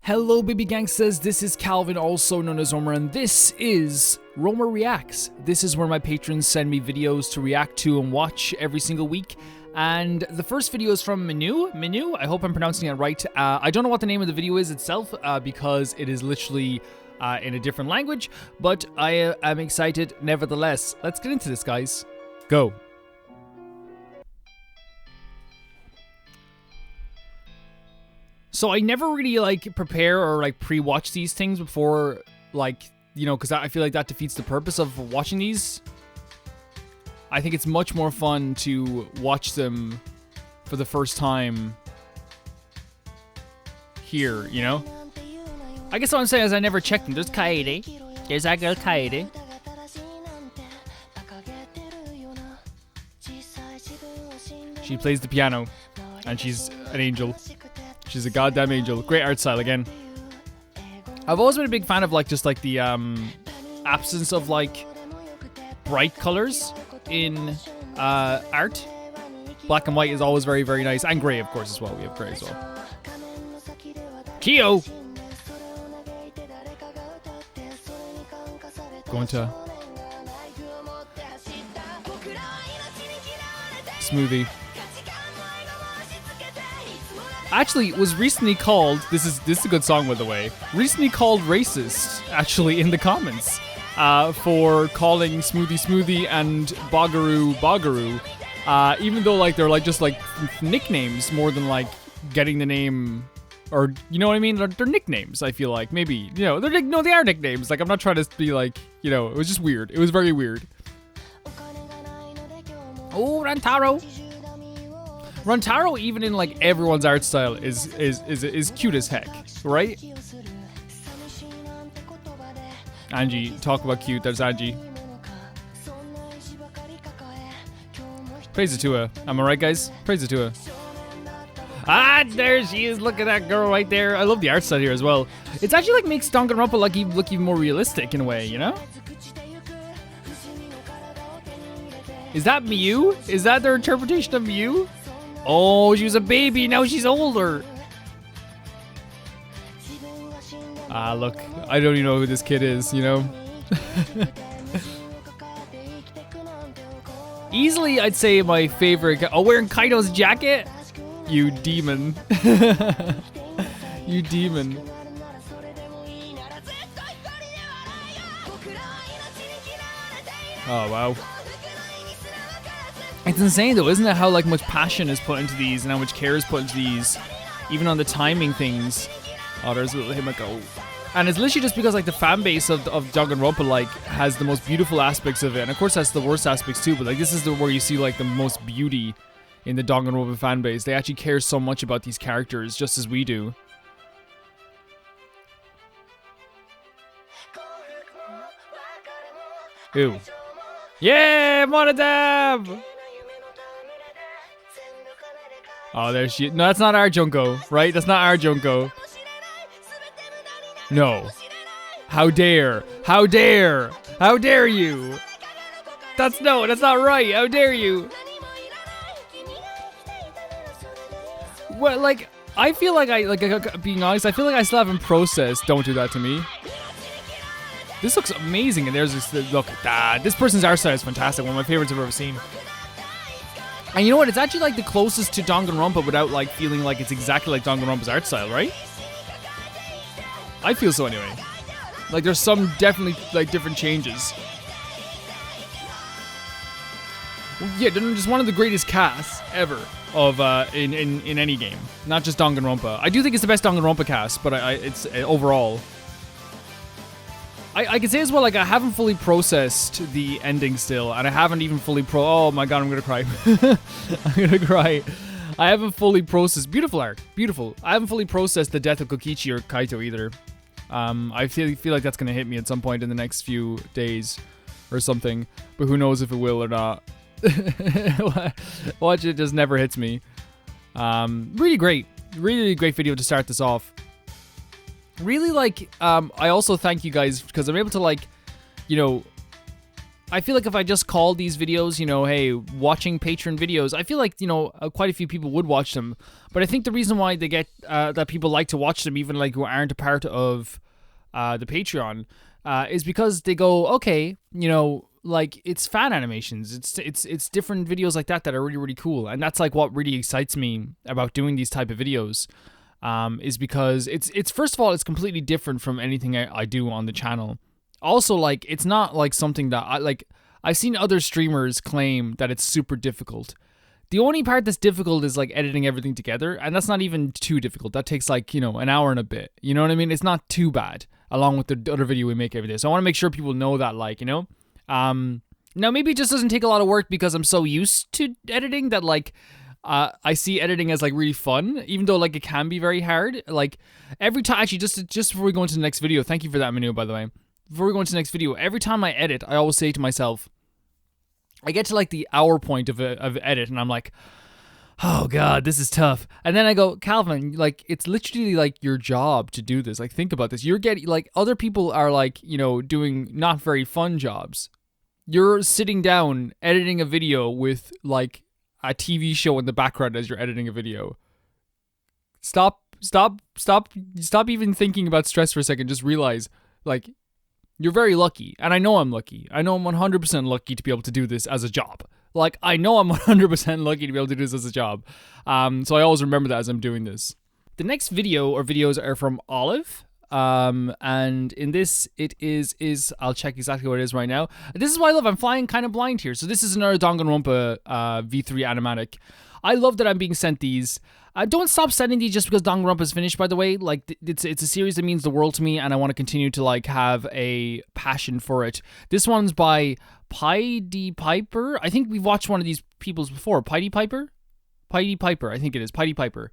Hello baby gangsters, this is Calvin, also known as Romer, and this is Romer Reacts. This is where my patrons send me videos to react to and watch every single week. And the first video is from Minu, I hope I'm pronouncing it right. I don't know what the name of the video is itself because it is literally in a different language, but I am excited nevertheless. Let's get into this, guys. Go. So I never really prepare or pre-watch these things before, because I feel like that defeats the purpose of watching these. I think it's much more fun to watch them for the first time here, you know? I guess what I'm saying is I never checked them. There's Kaede. There's that girl Kaede. She plays the piano, and she's an angel. She's a goddamn angel. Great art style again. I've always been a big fan of the absence of bright colors in art. Black and white is always very, very nice, and gray of course as well. We have gray as well. Kyo. Going to Smoothie. Actually, was recently called, this is a good song by the way, recently called racist, actually, in the comments, for calling Smoothie and Bogaroo, even though they're just nicknames more than getting the name, or you know what I mean? They're nicknames, I feel like, maybe, they are nicknames, I'm not trying to be it was just weird, it was very weird. Oh, Rantaro! Rantaro, even in everyone's art style, is cute as heck, right? Angie, talk about cute. There's Angie. Praise it to her. Am I right, guys? Praise it to her. Ah, there she is. Look at that girl right there. I love the art style here as well. It's actually makes Danganronpa look even more realistic in a way, you know? Is that Miyu? Is that their interpretation of Miyu? Oh, she was a baby, now she's older. Ah, look, I don't even know who this kid is, you know? Easily, I'd say my favorite. Oh, wearing Kaido's jacket? You demon. You demon. Oh, wow. It's insane though, isn't it, how much passion is put into these and how much care is put into these, even on the timing things. Oh, there's a little Himiko. And it's literally just because the fan base of Danganronpa has the most beautiful aspects of it, and of course that's the worst aspects too, but this is where you see the most beauty in the Danganronpa fan base. They actually care so much about these characters, just as we do. Ooh. Yeah, Monodam! Oh, there she is. No, that's not our Junko, right? That's not our Junko. No. How dare? How dare? How dare you? That's not right. How dare you? Well, I feel being honest, I feel I still haven't processed Don't Do That To Me. This looks amazing, and there's this, look at that. This person's art style is fantastic, one of my favorites I've ever seen. And you know what, it's actually the closest to Danganronpa without feeling it's exactly like Danganronpa's art style, right? I feel so anyway. There's some definitely different changes. Yeah, they're just one of the greatest casts ever of in any game, not just Danganronpa. I do think it's the best Danganronpa cast, but it's overall. I can say as well, I haven't fully processed the ending still, and I haven't even fully oh my god, I'm gonna cry. I'm gonna cry. I haven't fully processed, beautiful art, beautiful. I haven't fully processed the death of Kokichi or Kaito either. I feel like that's gonna hit me at some point in the next few days or something, but who knows if it will or not. Watch, it just never hits me. Really great video to start this off. Really I also thank you guys because I'm able to I feel like if I just called these videos, you know, hey, watching patron videos, I feel like, you know, quite a few people would watch them. But I think the reason why they get, that people like to watch them, even like who aren't a part of the Patreon, is because they go, okay, you know, like it's fan animations. It's different videos like that are really, really cool. And that's like what really excites me about doing these type of videos. Is because it's first of all, it's completely different from anything I do on the channel. Also, like, it's not like something that I've seen other streamers claim that it's super difficult. The only part that's difficult is like editing everything together, and that's not even too difficult. That takes like, you know, an hour and a bit. You know what I mean? It's not too bad, along with the other video we make every day. So I want to make sure people know that, like, you know. Now maybe it just doesn't take a lot of work because I'm so used to editing that like I see editing as like really fun, even though like it can be very hard. Like every time, actually, just before we go into the next video, thank you for that, Manu, by the way. Before we go into the next video, every time I edit, I always say to myself, I get to like the hour point of edit, and I'm like, oh god, this is tough. And then I go, Calvin, like, it's literally like your job to do this. Like, think about this. You're getting, like, other people are like, you know, doing not very fun jobs. You're sitting down editing a video with like a TV show in the background as you're editing a video. Stop even thinking about stress for a second. Just realize, like, you're very lucky, and I know I'm lucky. I know I'm 100% lucky to be able to do this as a job. Like, I know I'm 100% lucky to be able to do this as a job. So I always remember that as I'm doing this. The next video or videos are from Olive. And in this, it is I'll check exactly what it is right now. This is what I love. I'm flying kind of blind here. So this is another Danganronpa V3 animatic. I love that I'm being sent these. Don't stop sending these just because Danganronpa is finished, by the way. Like, it's a series that means the world to me, and I want to continue to like have a passion for it. This one's by Piedy Piper. I think we've watched one of these people's before. Piedy Piper, I think it is Piedy Piper.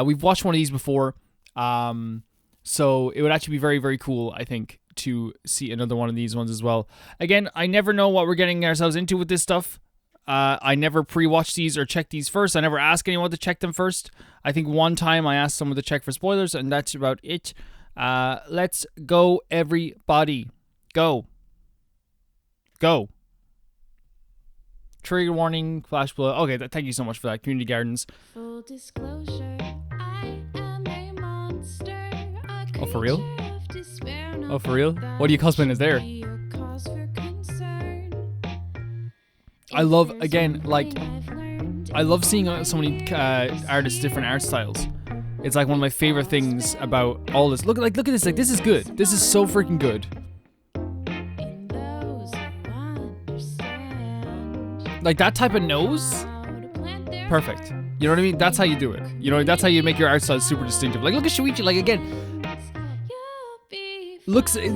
We've watched one of these before. So it would actually be very, very cool, I think, to see another one of these ones as well. Again, I never know what we're getting ourselves into with this stuff. I never pre-watch these or check these first. I never ask anyone to check them first. I think one time I asked someone to check for spoilers, and that's about it. Let's go, everybody. Go. Go. Trigger warning, flash blow. Okay, thank you so much for that. Community Gardens. Full disclosure, I am a monster. Oh, for real? Oh, for real? What do you cosplaying as there? I love, again, like, I love seeing so many artists' different art styles. It's like one of my favorite things about all this. Look at this. Like, this is good. This is so freaking good. Like, that type of nose, perfect. You know what I mean? That's how you do it. You know, that's how you make your art style super distinctive. Like, look at Shuichi. Like, again,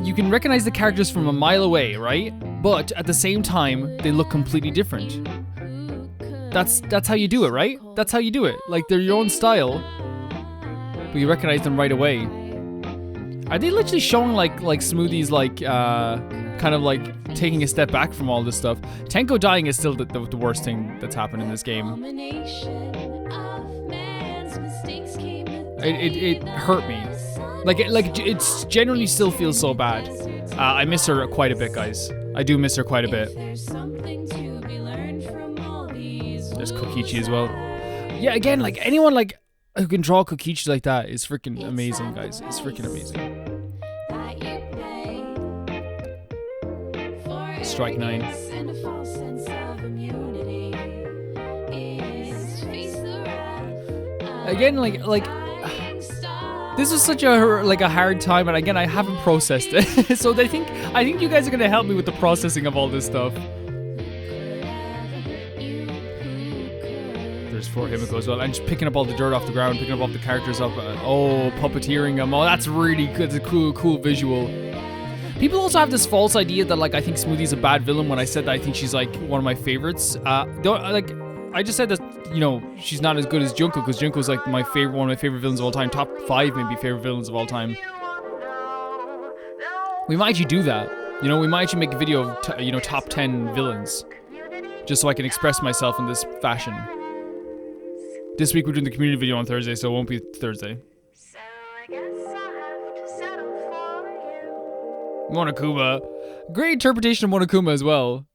you can recognize the characters from a mile away, right? But at the same time, they look completely different. That's how you do it, right? That's how you do it. Like, they're your own style, but you recognize them right away. Are they literally showing like Smoothie's like kind of like taking a step back from all this stuff? Tenko dying is still the worst thing that's happened in this game. It hurt me. Like it genuinely still feels so bad. I miss her quite a bit, guys. I do miss her quite a bit. There's Kokichi as well. Yeah, again, like anyone like who can draw Kokichi like that is freaking amazing, guys. It's freaking amazing. Strike 9. Again, like this was such a hard time, and again, I haven't processed it. So I think you guys are gonna help me with the processing of all this stuff. There's 4 Himiko as well, and just picking up all the dirt off the ground, picking up all the characters up. Puppeteering them. Oh, that's really good. It's a cool visual. People also have this false idea that like I think Smoothie's a bad villain when I said that I think she's like one of my favorites. I just said that, you know, she's not as good as Junko, because Junko's like one of my favorite villains of all time. Top 5 maybe favorite villains of all time. We might actually do that. You know, we might actually make a video of top 10 villains, just so I can express myself in this fashion. This week we're doing the community video on Thursday, so it won't be Thursday. Monokuma. Great interpretation of Monokuma as well.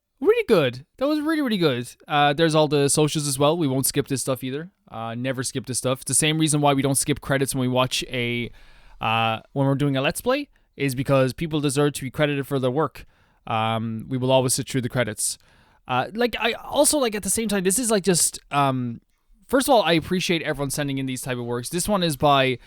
good. That was really, really good. There's all the socials as well. We won't skip this stuff either. Never skip this stuff. It's the same reason why we don't skip credits when we watch when we're doing a Let's Play, is because people deserve to be credited for their work. We will always sit through the credits. At the same time, this is like just, first of all, I appreciate everyone sending in these type of works. This one is by,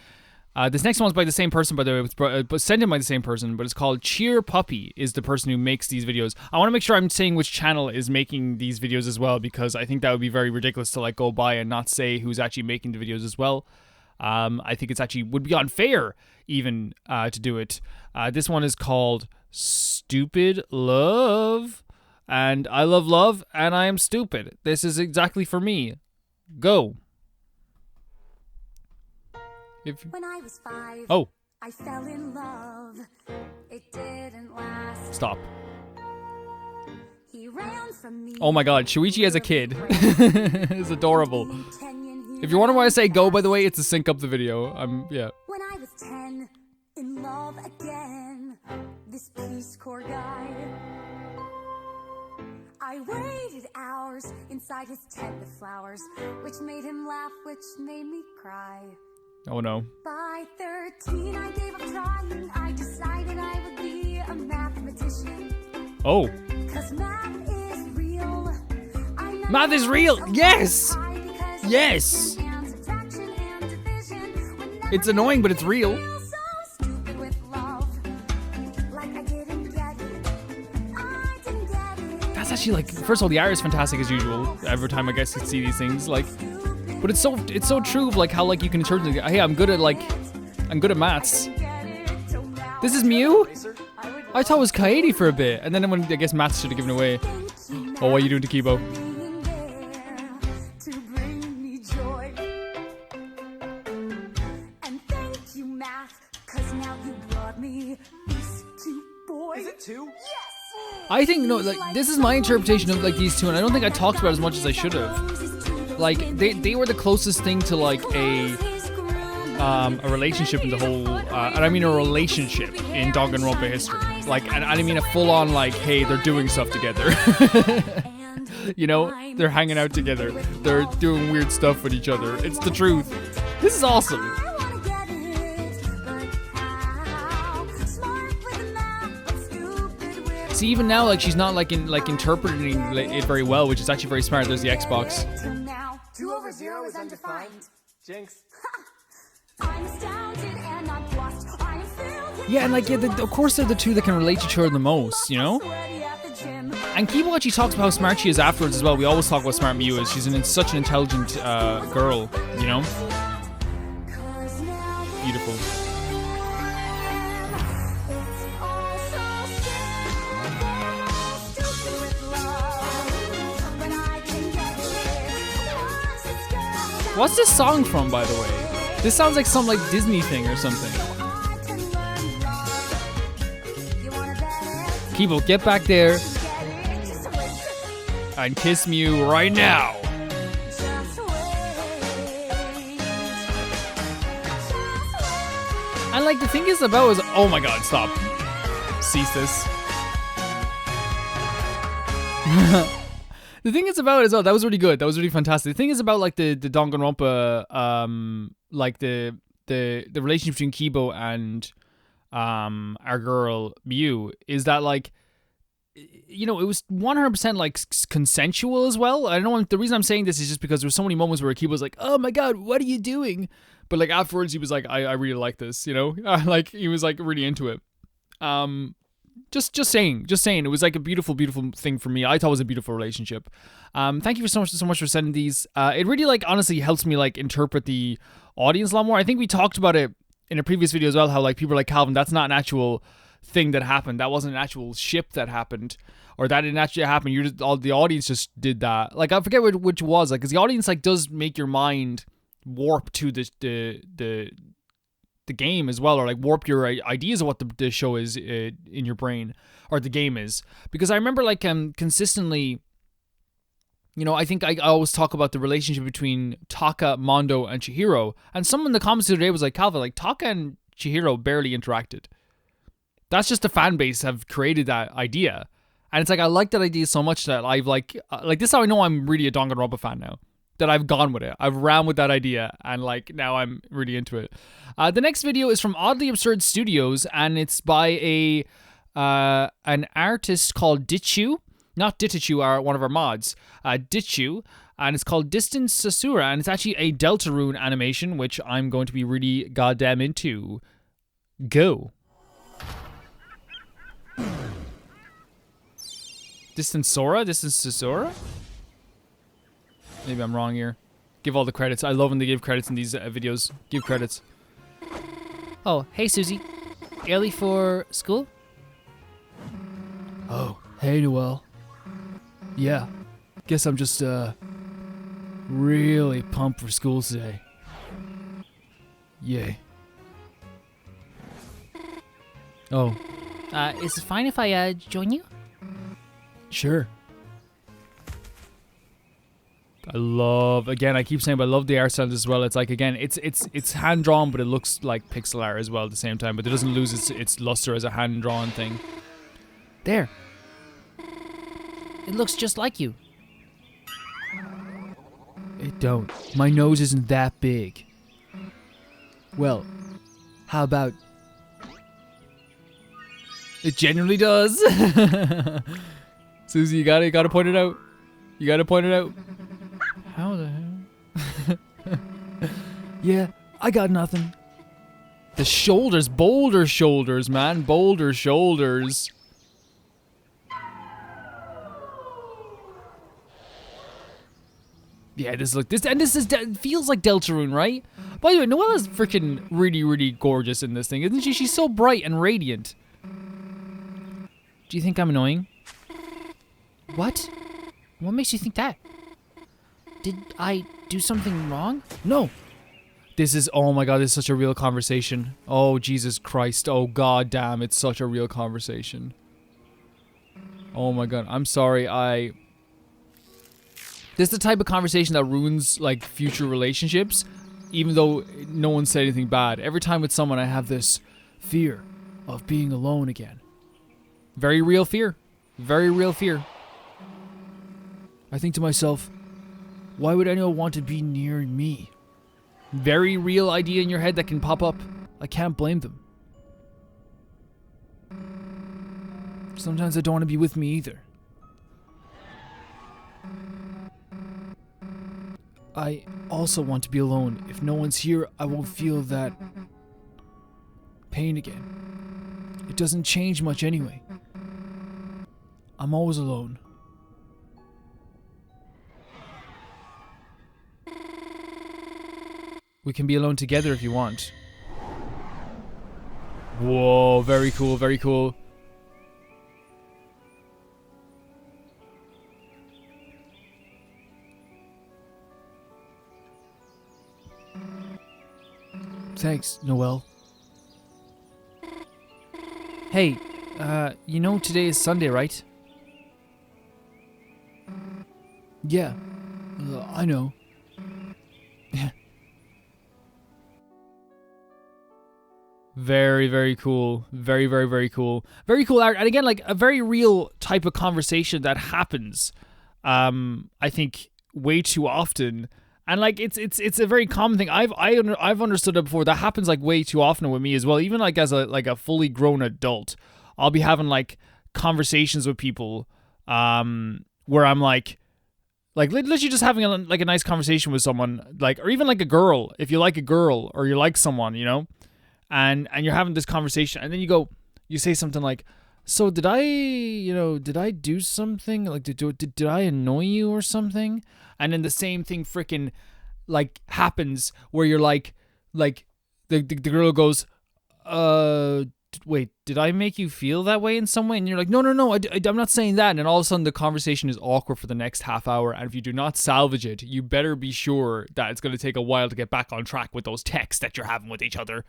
this next one's by the same person, by the way, but sent in by the same person, but it's called Cheer Puppy, is the person who makes these videos. I want to make sure I'm saying which channel is making these videos as well, because I think that would be very ridiculous to like go by and not say who's actually making the videos as well. I think it's actually would be unfair even to do it. This one is called Stupid Love, and I love love, and I am stupid. This is exactly for me. Go. When I was 5, I fell in love. It didn't last. Stop. He ran from me. Oh my god, Shuichi as a kid. It's adorable. If you're wondering why I say go, by the way, it's to sync up the video. Yeah. When I was 10, in love again, this Peace Corps guy. I waited hours inside his tent with flowers, which made him laugh, which made me cry. Oh no. By 13, I gave up trying. I decided I would be a mathematician. Oh. 'Cause math is real. Math is real. Yes. Yes. It's annoying, but it's real. That's actually like, first of all, the art is fantastic as usual. Every time I guess you see these things, like, but it's so true of like how like you can turn to, hey, I'm good at maths. This is Mew? I thought it was Kaede for a bit, and then when I guess maths should have given away. Oh, what are you doing to Kibo? Is it 2? Yes! I think, no, like, this is my interpretation of like these two, and I don't think I talked about it as much as I should have. Like, they were the closest thing to like a relationship in the whole, and I mean a relationship in Danganronpa history. Like, and I mean a full-on like, hey, they're doing stuff together. You know, they're hanging out together. They're doing weird stuff with each other. It's the truth. This is awesome. See, even now, like, she's not like interpreting it very well, which is actually very smart. There's the Xbox. 2 over 0 is undefined. Jinx. I'm astounded and I'm lost. I'm filled. Yeah, and like, yeah, of course they're the two that can relate to each other the most, you know? And Kibo actually talks about how smart she is afterwards as well. We always talk about smart Mew is. She's such an intelligent girl, you know? Beautiful. What's this song from, by the way? This sounds like some like Disney thing or something. Kibo, get back there and kiss Mew right now. And like the thing is about is, oh my god, stop. Cease this. The thing it's about is, oh, that was really good. That was really fantastic. The thing is about like the Danganronpa, like the relationship between Kibo and our girl Mew is that like, you know, it was 100% like consensual as well. I don't know. The reason I'm saying this is just because there were so many moments where Kibo was like, "Oh my god, what are you doing?" But like afterwards, he was like, "I really like this," you know, like he was like really into it. Just saying, it was like a beautiful thing for me. I thought it was a beautiful relationship. Thank you so much for sending these. It really like honestly helps me like interpret the audience a lot more. I think we talked about it in a previous video as well, how like people are like, Calvin, that's not an actual thing that happened. That wasn't an actual ship that happened, or that didn't actually happen. You just, all the audience just did that. Like I forget which was like, because the audience like does make your mind warp to the game as well, or like warp your ideas of what the show is in your brain, or the game is. Because I remember like consistently, you know, I think I always talk about the relationship between Taka, Mondo, and Chihiro, and someone in the comments the other day was like, Calvin, like Taka and Chihiro barely interacted. That's just the fan base have created that idea, And it's like, I like that idea so much that I've like this is how I know I'm really a Danganronpa fan now. That I've gone with it. I've ran with that idea, and like now I'm really into it. The next video is from Oddly Absurd Studios, and it's by an artist called Ditchu. Not Ditichu, one of our mods. Ditchu, and it's called Distant Sasura, and it's actually a Deltarune animation, which I'm going to be really goddamn into. Go. Distant Sora? Distant Sasura? Maybe I'm wrong here. Give all the credits. I love when they give credits in these videos. Give credits. Oh, hey Susie. Early for school? Oh, hey Noelle. Yeah. Guess I'm just really pumped for school today. Yay. Oh. Is it fine if I join you? Sure. I love, again, I keep saying, but I love the art style as well. It's like, again, it's hand drawn, but it looks like pixel art as well at the same time. But it doesn't lose its luster as a hand drawn thing. There. It looks just like you. It don't. My nose isn't that big. Well, how about? It genuinely does. Susie, you gotta point it out. You gotta point it out. How the hell? Yeah, I got nothing. The shoulders, boulder shoulders, man. Boulder shoulders. Yeah, this feels like Deltarune, right? By the way, Noella's freaking really, really gorgeous in this thing, isn't she? She's so bright and radiant. Do you think I'm annoying? What? What makes you think that? Did I do something wrong? No. This is, oh my god, this is such a real conversation. Oh, Jesus Christ. Oh, god damn, it's such a real conversation. Oh my god, I'm sorry, This is the type of conversation that ruins, like, future relationships, even though no one said anything bad. Every time with someone, I have this fear of being alone again. Very real fear. Very real fear. I think to myself, why would anyone want to be near me? Very real idea in your head that can pop up. I can't blame them. Sometimes I don't want to be with me either. I also want to be alone. If no one's here, I won't feel that pain again. It doesn't change much anyway. I'm always alone. We can be alone together if you want. Whoa, very cool, very cool. Thanks, Noelle. Hey, you know today is Sunday, right? Yeah, I know. Very, very cool. Very, very, very cool. Very cool art. And again, like a very real type of conversation that happens, I think, way too often. And like it's a very common thing. I've understood it before. That happens like way too often with me as well. Even like as a fully grown adult, I'll be having like conversations with people, where I'm like literally just having a nice conversation with someone, like, or even like a girl. If you like a girl or you like someone, you know. And you're having this conversation, and then you say something like, so did I do something? Like, did I annoy you or something? And then the same thing freaking, like, happens where you're like the girl goes, wait, did I make you feel that way in some way? And you're like, no, I'm not saying that. And then all of a sudden the conversation is awkward for the next half hour. And if you do not salvage it, you better be sure that it's going to take a while to get back on track with those texts that you're having with each other.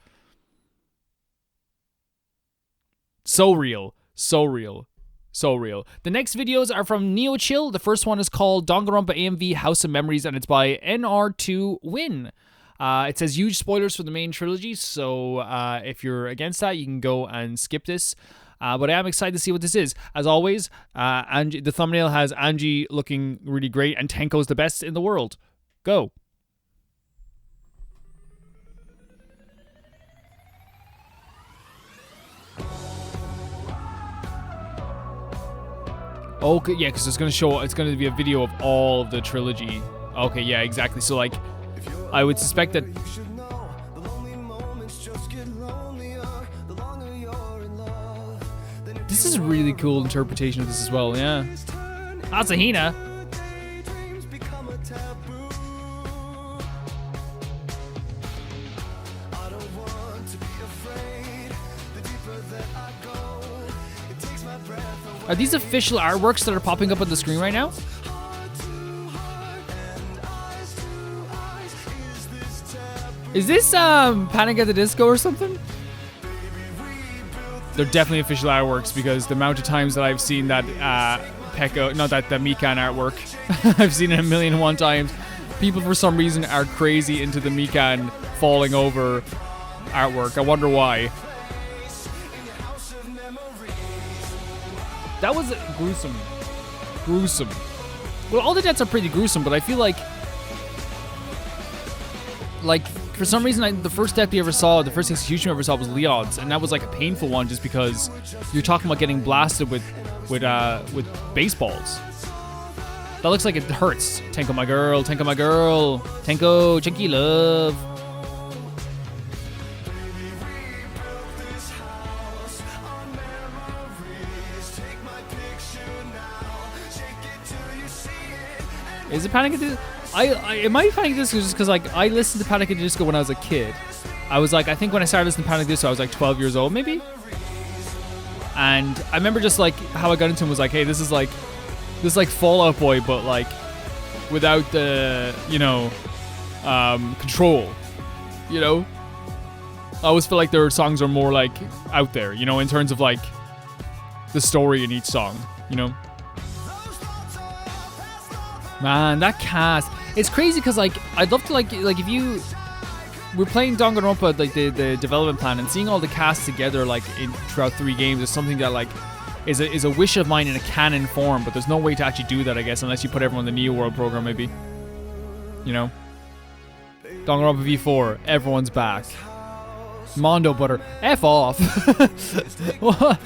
So real. So real. So real. The next videos are from Neo Chill. The first one is called Danganronpa AMV House of Memories, and it's by NR2 Win. It says huge spoilers for the main trilogy, so if you're against that, you can go and skip this. But I am excited to see what this is. As always, Angie, the thumbnail has Angie looking really great, and Tenko's the best in the world. Go. Okay, yeah, because it's going to be a video of all of the trilogy. Okay, yeah, exactly. So, like, I would suspect that... This is a really cool interpretation of this as well, yeah. Asahina! Are these official artworks that are popping up on the screen right now? Is this Panic at the Disco or something? They're definitely official artworks because the amount of times that I've seen that Pekka, not that the Mikan artwork, I've seen it 1,000,001 times. People for some reason are crazy into the Mikan falling over artwork. I wonder why. That was gruesome. Gruesome. Well, all the deaths are pretty gruesome, but I feel like for some reason, the first death we ever saw, the first execution we ever saw was Leon's, and that was like a painful one just because you're talking about getting blasted with baseballs. That looks like it hurts. Tenko, my girl. Tenko, my girl. Tenko, Chinky love. Is it Panic at the Disco? It might be Panic at the Disco just because like I listened to Panic at the Disco when I was a kid. I was like, I think when I started listening to Panic at the Disco, I was like 12 years old maybe. And I remember just like how I got into him was like, hey, this is like Fall Out Boy, but like without the control. You know, I always feel like their songs are more like out there. You know, in terms of like the story in each song. You know. Man, that cast. It's crazy because, like, I'd love to, like if you... We're playing Danganronpa, like, the development plan, and seeing all the cast together, like, throughout 3 games is something that, like, is a wish of mine in a canon form, but there's no way to actually do that, I guess, unless you put everyone in the Neo World program, maybe. You know? Danganronpa V4, everyone's back. Mondo Butter, F off. What?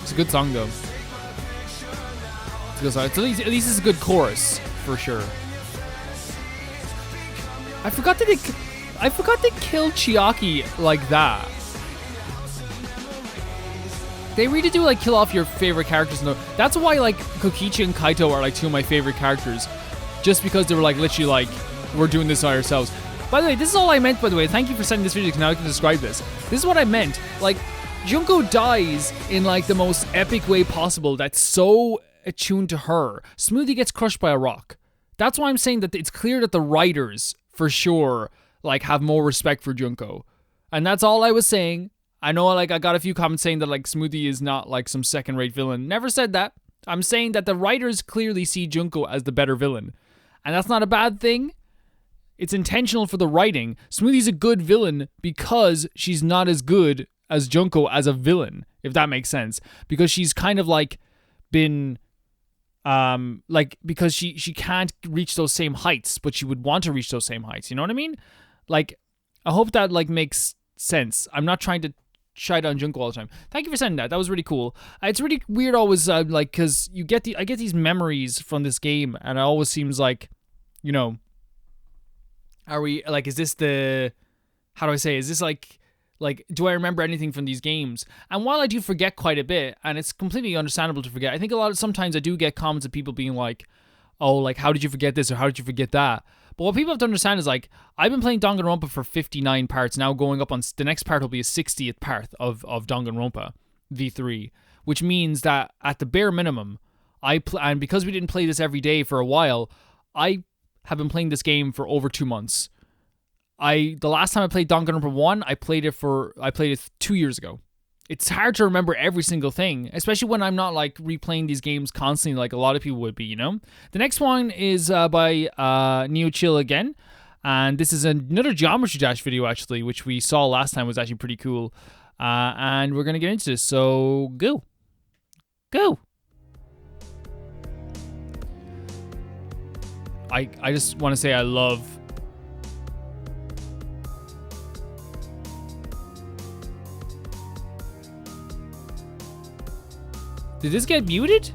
It's a good song though. It's a good song. At least it's a good chorus for sure. I forgot they killed Chiaki like that. They really do like kill off your favorite characters. No, that's why like Kokichi and Kaito are like 2 of my favorite characters, just because they were like literally like we're doing this by ourselves. By the way, this is all I meant. By the way, thank you for sending this video because now I can describe this. This is what I meant. Like, Junko dies in like the most epic way possible that's so attuned to her. Smoothie gets crushed by a rock. That's why I'm saying that it's clear that the writers, for sure, like have more respect for Junko. And that's all I was saying. I know like I got a few comments saying that like Smoothie is not like some second-rate villain. Never said that. I'm saying that the writers clearly see Junko as the better villain. And that's not a bad thing. It's intentional for the writing. Smoothie's a good villain because she's not as good as Junko as a villain, if that makes sense. Because she's kind of like been like because she can't reach those same heights, but she would want to reach those same heights. You know what I mean? Like, I hope that like makes sense. I'm not trying to shite on Junko all the time. Thank you for sending that. That was really cool. It's really weird always like because I get these memories from this game, and it always seems like, you know, are we like, is this the, how do I say, is this like do I remember anything from these games? And while I do forget quite a bit, and it's completely understandable to forget, I think sometimes I do get comments of people being like, oh, like, how did you forget this or how did you forget that? But what people have to understand is, like, I've been playing Danganronpa for 59 parts, now going up on, the next part will be a 60th part of Danganronpa V3, which means that at the bare minimum, and because we didn't play this every day for a while, I have been playing this game for over 2 months. The last time I played Danganronpa 1, I played it 2 years ago. it's hard to remember every single thing, especially when I'm not like replaying these games constantly like a lot of people would be, you know? The next one is by Neo Chill again. And this is another Geometry Dash video, actually, which we saw last time was actually pretty cool. And we're going to get into this. So, go. Go. I just want to say I love... Did this get muted?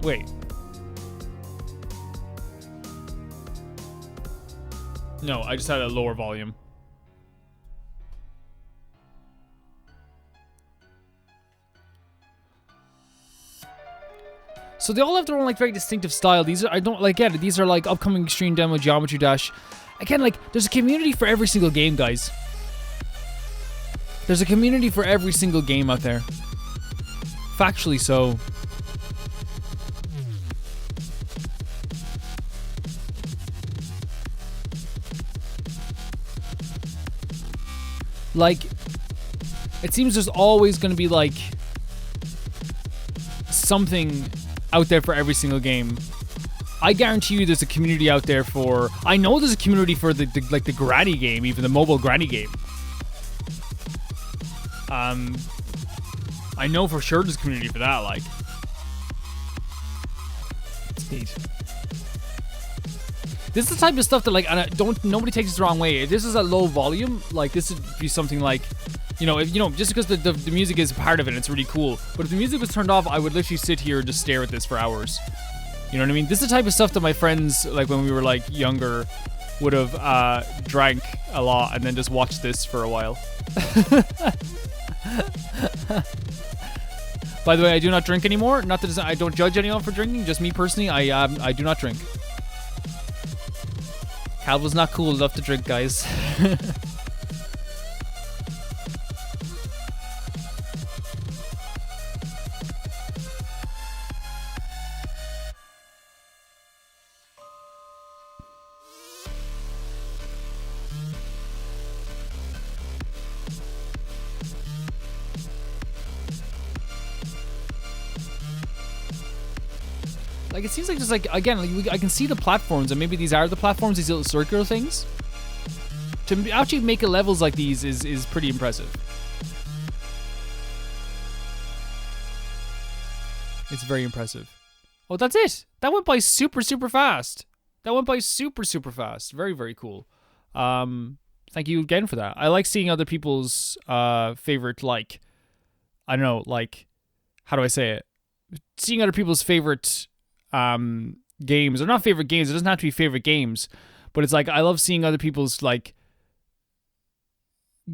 Wait. No, I just had a lower volume. So they all have their own like very distinctive style. These are, I don't like get it. These are like upcoming extreme demo Geometry Dash. Again, like there's a community for every single game, guys. There's a community for every single game out there. Factually so. Like, it seems there's always going to be like something out there for every single game. I guarantee you there's a community out there for... I know there's a community for the granny game, even the mobile granny game. I know for sure there's a community for that, like. It's neat. This is the type of stuff that, like, and nobody takes this the wrong way. If this is at low volume, like, this would be something like, you know, if, you know, just because the music is part of it, it's really cool. But if the music was turned off, I would literally sit here and just stare at this for hours. You know what I mean? This is the type of stuff that my friends, like, when we were, like, younger, would have drank a lot and then just watched this for a while. By the way, I do not drink anymore. Not that I don't judge anyone for drinking. Just me personally, I do not drink. Cal was not cool enough to drink, guys. Like, it seems like just like, again, like I can see the platforms, and maybe these are the platforms, these little circular things. To actually make levels like these is pretty impressive. It's very impressive. Oh, that's it. That went by super, super fast. That went by super, super fast. Very, very cool. Thank you again for that. I like seeing other people's favorite, like, I don't know, like, how do I say it? Seeing other people's favorite games, or not favorite games, it doesn't have to be favorite games, but it's like I love seeing other people's like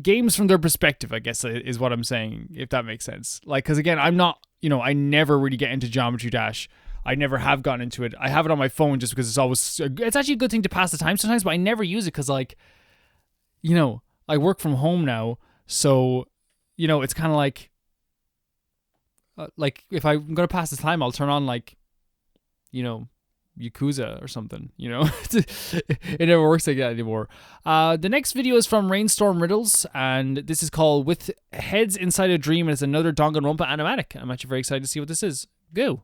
games from their perspective, I guess is what I'm saying, if that makes sense. Like, because again, I'm not, you know, I never really get into Geometry Dash. I never have gotten into it. I have it on my phone just because it's actually a good thing to pass the time sometimes, but I never use it because, like, you know, I work from home now, so, you know, it's kind of like if I'm gonna pass the time, I'll turn on, like, you know, Yakuza or something, you know. It never works like that anymore. The next video is from Rainstorm Riddles, and this is called With Heads Inside a Dream, and it's another Danganronpa animatic. I'm actually very excited to see what this is. Go.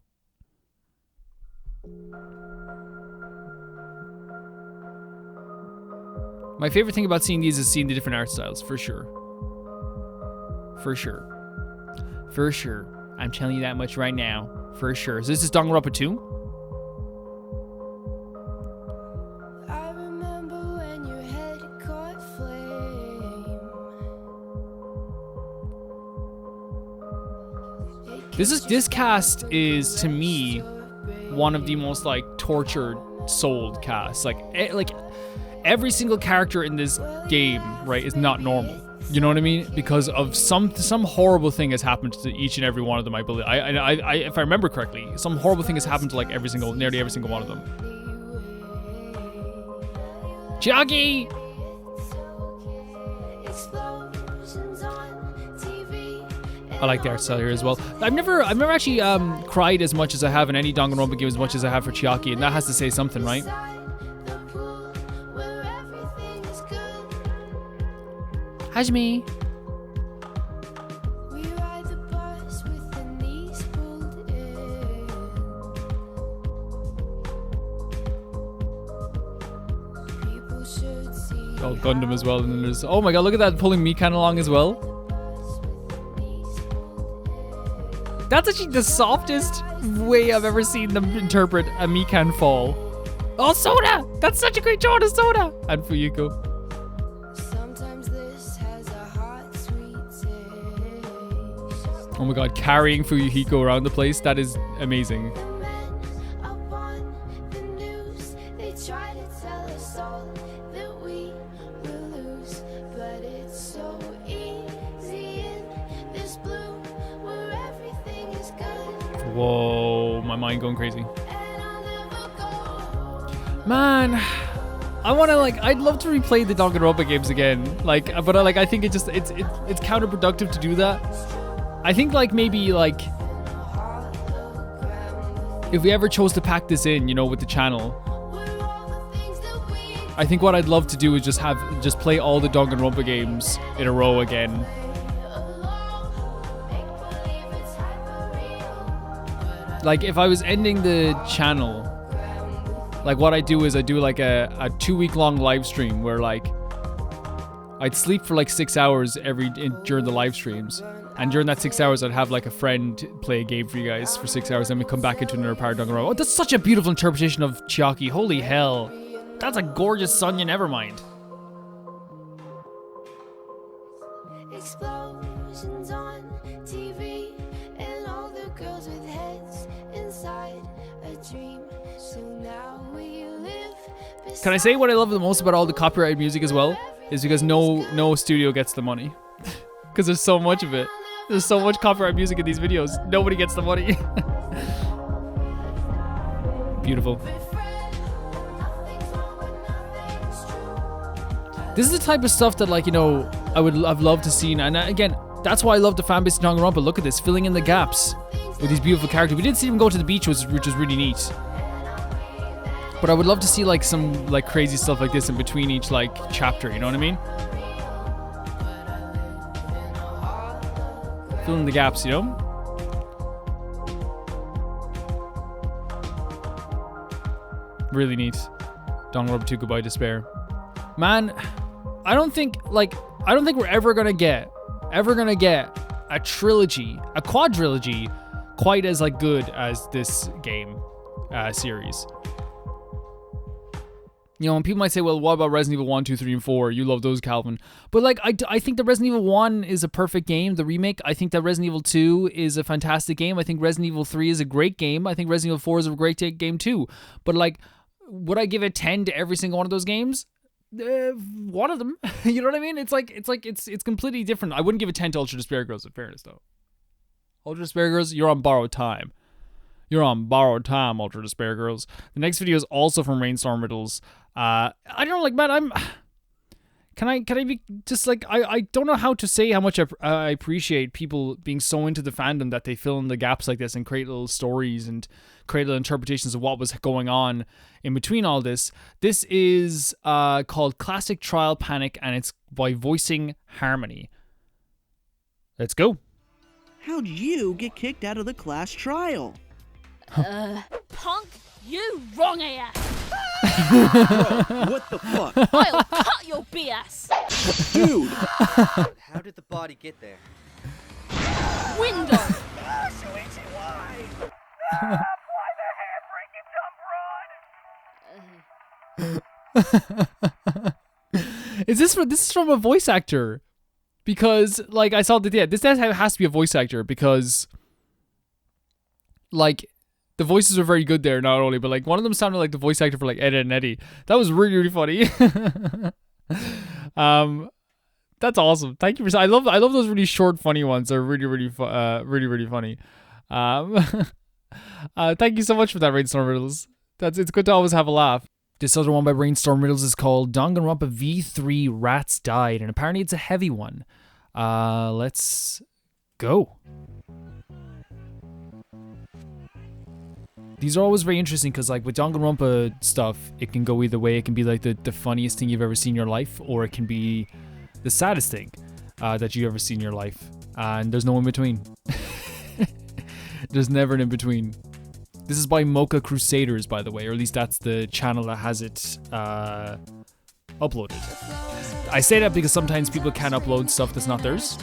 My favorite thing about seeing these is seeing the different art styles, for sure. For sure. For sure. I'm telling you that much right now. For sure. So this is Danganronpa 2. This cast is, to me, one of the most, like, tortured, souled casts. Like every single character in this game, right, is not normal. You know what I mean? Because of some horrible thing has happened to each and every one of them. I believe. I if I remember correctly, some horrible thing has happened to like nearly every single one of them. Juggy. I like the art style here as well. I've never actually cried as much as I have in any Danganronpa game as much as I have for Chiaki, and that has to say something, right? Hajime. Oh, Gundam as well. And then there's, oh my god, look at that, pulling Mikan along as well. That's actually the softest way I've ever seen them interpret a Mikan fall. Oh, Soda! That's such a great job to Soda! And Fuyuko. Oh my god, carrying Fuyuhiko around the place, that is amazing. Whoa, my mind going crazy. Man, I want to I'd love to replay the Danganronpa games again. But I think it's counterproductive to do that. I think maybe if we ever chose to pack this in, with the channel, I think what I'd love to do is just play all the Danganronpa games in a row again. If I was ending the channel, what I do is I do a 2-week long live stream where I'd sleep for 6 hours during the live streams, and during that 6 hours I'd have a friend play a game for you guys for 6 hours, and we come back into another part of Danganronpa. Oh, that's such a beautiful interpretation of Chiaki. Holy hell, that's a gorgeous Sonya. Never mind. Explosions on TV and all the girls with heads inside a dream. So now we live. Can I say what I love the most about all the copyrighted music as well? Is because no studio gets the money. Because there's so much of it. There's so much copyright music in these videos. Nobody gets the money. Beautiful. This is the type of stuff that I've loved to see. And again, that's why I love the fanbase of Danganronpa. Look at this, filling in the gaps with these beautiful characters. We did see them go to the beach, which was really neat. But I would love to see some crazy stuff like this in between each chapter, you know what I mean? Fill in the gaps, Really neat. Danganronpa 2 Goodbye Despair. Man, I don't think we're ever gonna get a trilogy, a quadrilogy quite as good as this game series. And people might say, well, what about Resident Evil 1, 2, 3, and 4? You love those, Calvin. But I think that Resident Evil 1 is a perfect game, the remake. I think that Resident Evil 2 is a fantastic game. I think Resident Evil 3 is a great game. I think Resident Evil 4 is a great game too. But would I give a 10 to every single one of those games? One of them. You know what I mean? It's completely different. I wouldn't give a 10 to Ultra Despair Girls, in fairness, though. Ultra Despair Girls, you're on borrowed time. You're on borrowed time, Ultra Despair Girls. The next video is also from Rainstorm Riddles. I don't know, man, can I be just I don't know how to say how much I appreciate people being so into the fandom that they fill in the gaps like this and create little stories and create little interpretations of what was going on in between all this. This is called Classic Trial Panic, and it's by Voicing Harmony. Let's go. How'd you get kicked out of the class trial? Punk, you wrong here. Bro, what the fuck? I'll cut your BS. Dude! How did the body get there? Window. This is from a voice actor, because I saw that this has to be a voice actor, because the voices are very good there, not only, but one of them sounded like the voice actor for Ed, Edd n Eddy. That was really, really funny. That's awesome. Thank you for. I love those really short, funny ones. They're really, really, really funny. Thank you so much for that, Rainstorm Riddles. It's good to always have a laugh. This other one by Rainstorm Riddles is called Danganronpa V3 Rats Died, and apparently it's a heavy one. Let's go. These are always very interesting because with Danganronpa stuff, it can go either way. It can be the funniest thing you've ever seen in your life, or it can be the saddest thing that you've ever seen in your life. And there's no in between. There's never an in between. This is by Mocha Crusaders, by the way, or at least that's the channel that has it uploaded. I say that because sometimes people can upload stuff that's not theirs.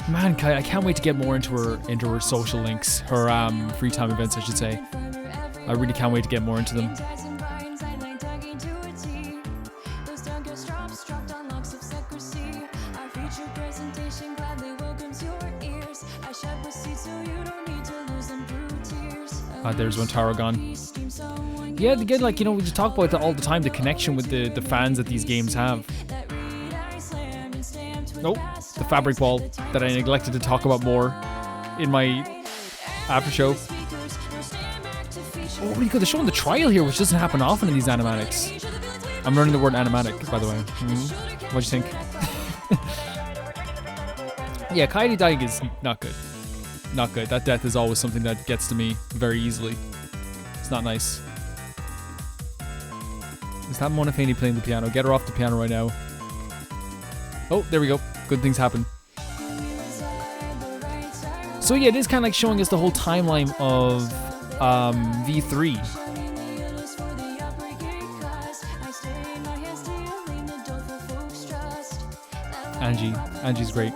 Man, Kai, I can't wait to get more into her social links, her free time events, I should say. I really can't wait to get more into them. There's one tower gone. Yeah, again, like, you know, we just talk about that all the time, the connection with the fans that these games have. Nope, the fabric wall that I neglected to talk about more in my after show. Oh, really good. They're showing the trial here, which doesn't happen often in these animatics. I'm learning the word animatic, by the way. What'd you think? Yeah, Coyote dying is not good. Not good. That death is always something that gets to me very easily. It's not nice. Is that Mona Feeney playing the piano? Get her off the piano right now. Oh, there we go. Good things happen. So yeah, it is kind of like showing us the whole timeline of V3. Angie's great.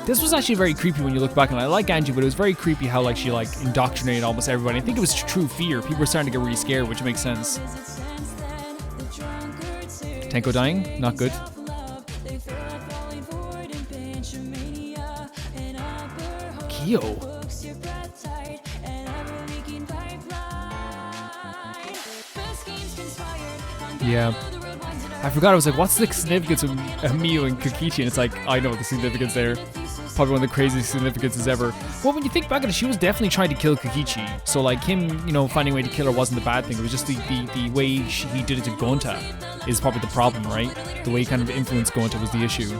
This was actually very creepy when you look back, and I like Angie, but it was very creepy how like she like indoctrinated almost everybody. I think it was true fear. People were starting to get really scared, which makes sense. Tenko dying, not good. Kyo. Yeah. I forgot, I was like, what's the significance of Miyu and Kokichi? And it's like, I know the significance there. Probably one of the craziest significances ever. Well, when you think back on it, she was definitely trying to kill Kokichi. So like him, you know, finding a way to kill her wasn't the bad thing. It was just the way he did it to Gonta is probably the problem, right? The way he kind of influenced Gonta was the issue.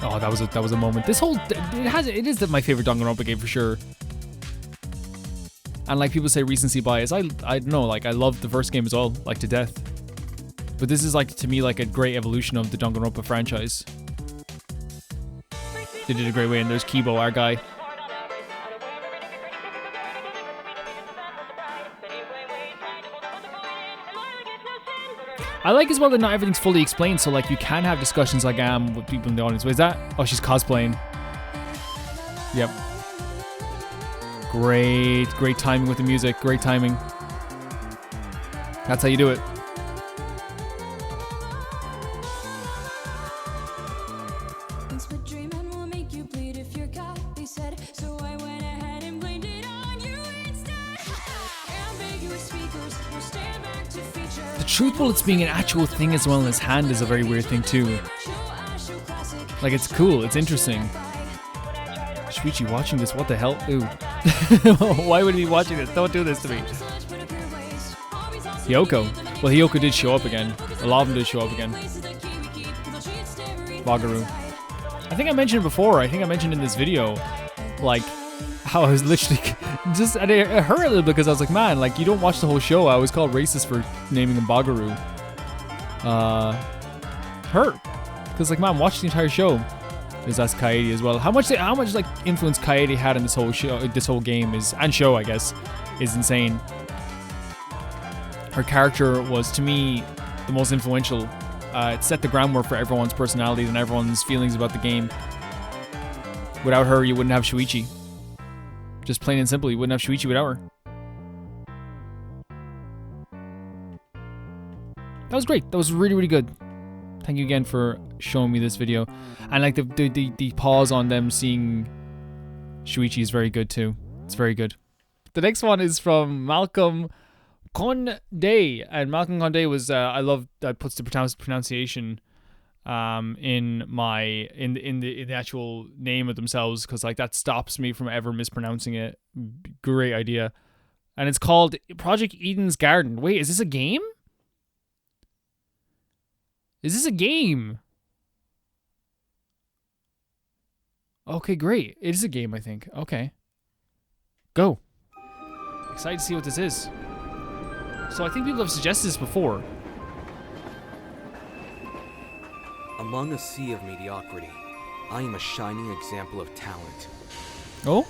Oh, that was a moment. This whole it is my favorite Danganronpa game for sure. And like people say recency bias, I don't know, like I loved the first game as well, like to death. But this is like to me like a great evolution of the Danganronpa franchise. They did a great way, and there's Kibo, our guy. I like as well that not everything's fully explained, so like you can have discussions like with people in the audience. What is that? Oh, she's cosplaying. Yep. Great timing with the music. Great timing. That's how you do it. The truth bullets being an actual thing as well in his hand is a very weird thing too. Like it's cool, it's interesting. Shuichi watching this, what the hell? Ooh. Why would he be watching this? Don't do this to me. Hiyoko. Well, Hiyoko did show up again. A lot of them did show up again. Bagaru. I think I mentioned it before. I think I mentioned in this video, like, how I was literally just, and it hurt a little bit because I was like, man, like, you don't watch the whole show. I was called racist for naming him Bagaru. Hurt. Because, like, man, watch the entire show. That's Kaede as well. How much like influence Kaede had in this whole show, this whole game and show, I guess, is insane. Her character was, to me, the most influential. It set the groundwork for everyone's personalities and everyone's feelings about the game. Without her, you wouldn't have Shuichi. Just plain and simple, you wouldn't have Shuichi without her. That was great. That was really, really good. Thank you again for showing me this video. And like the pause on them seeing Shuichi is very good too. It's very good. The next one is from Malcolm Conde, and Malcolm Conde was I love that puts the pronunciation in the actual name of themselves, because like that stops me from ever mispronouncing it. Great idea. And it's called Project Eden's Garden. Wait, is this a game? Is this a game? Okay, great. It is a game, I think. Okay. Go. Excited to see what this is. So I think people have suggested this before. Among a sea of mediocrity, I am a shining example of talent. Oh?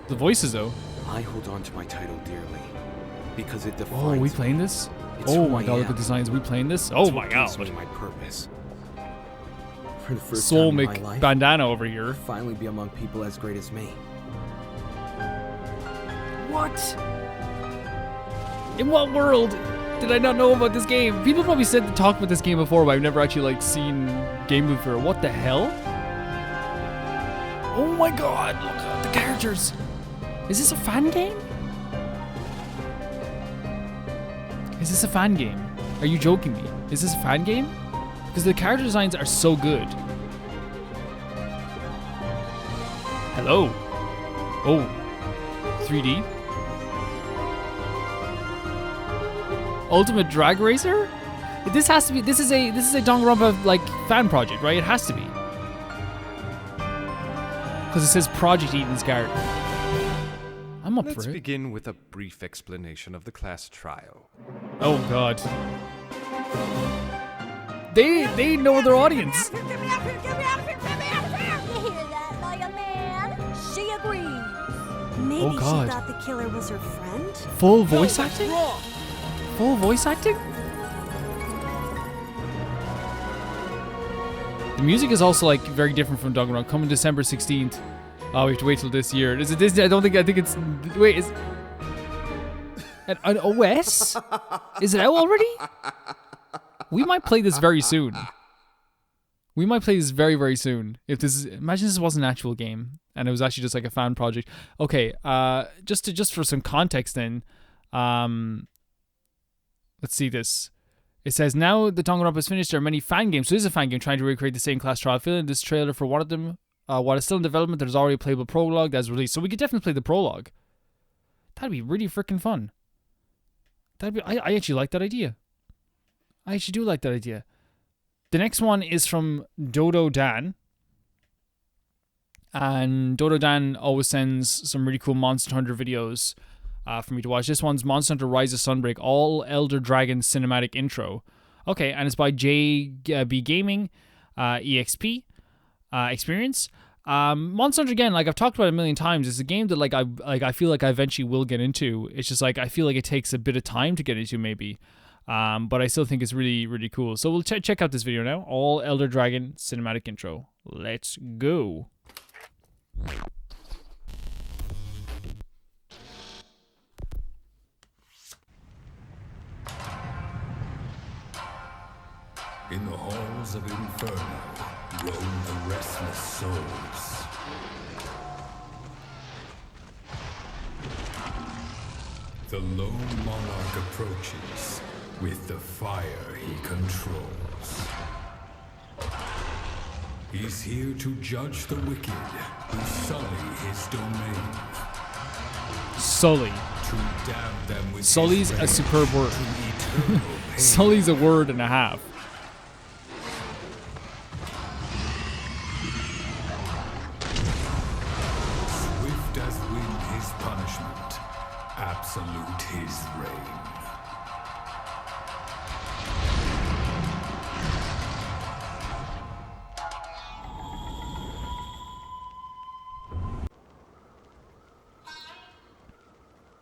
The voices, though. I hold on to my title dearly because it defines Oh, are we me. playing this? It's Oh who my I god, look am. at the designs. Are we playing this? It's Oh what my gives god. me my purpose. For the first time in my Soulmic life, bandana over here. I'll finally be among people as great as me. What? In what world did I not know about this game? People probably said to talk about this game before, but I've never actually like seen gameplay for it. What the hell? Oh my god, look at the characters. Is this a fan game? Is this a fan game? Are you joking me? Is this a fan game? Because the character designs are so good. Hello. Oh. 3D. Ultimate Drag Racer? This has to be. This is a Danganronpa like fan project, right? It has to be. Because it says Project Eden's Garden. I'm up Let's for it. begin with a brief explanation of the class trial. Oh god. They know their audience. Get me out of here! Get me out of here! Get me out of here! You hear that, lawyer man? She agrees. Maybe Oh, God. she thought the killer was her friend? Full voice acting? Full voice acting? The music is also like very different from Danganronpa. Coming December 16th. Oh, we have to wait till this year. Is it Disney? I think it's. Wait, is. An OS? Is it out already? We might play this very soon. We might play this very, very soon. If this is, imagine this wasn't an actual game and it was actually just like a fan project. Okay, just for some context then, let's see this. It says, now the Danganronpa is finished, there are many fan games. So this is a fan game trying to recreate the same class trial feeling. This trailer for one of them, while it's still in development, there's already a playable prologue that's released. So we could definitely play the prologue. That'd be really freaking fun. I actually like that idea. I actually do like that idea. The next one is from Dodo Dan. And Dodo Dan always sends some really cool Monster Hunter videos for me to watch. This one's Monster Hunter Rise of Sunbreak, All Elder Dragon Cinematic Intro. Okay, and it's by JB Gaming, EXP, Experience. Monster Hunter, again, like I've talked about it a million times, it's a game that I feel like I eventually will get into. It's just like I feel like it takes a bit of time to get into, maybe. But I still think it's really, really cool. So we'll check out this video now. All Elder Dragon Cinematic Intro. Let's go. In the halls of Inferno roam the restless souls. The lone monarch approaches with the fire he controls. He's here to judge the wicked who sully his domain. Sully. To damn them with Sully's his a rage superb word. to eternal pain. Sully's a word and a half. Swift as wind his punishment, absolute his reign.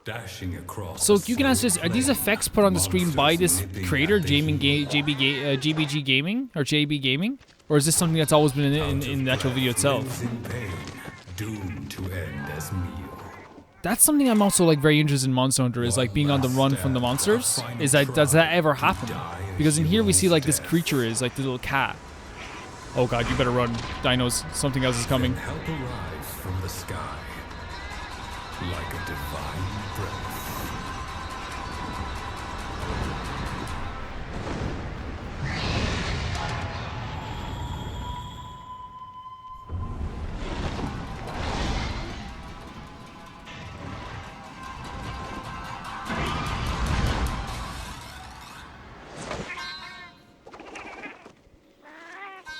Dashing across. So the you can ask this: are these solid effects put on the screen by this monsters nipping creator, at the heel. GBG Gaming or JB Gaming, or is this something that's always been in the actual video itself? Lives in pain, doomed to end as meal. That's something I'm also like very interested in Monster Hunter, is like being on the run from the monsters. Is that, does that ever happen? Because in here we see like this creature is like the little cat. Oh god, you better run, dinos! Something else is coming. Help arrives from the sky, like a divine breath.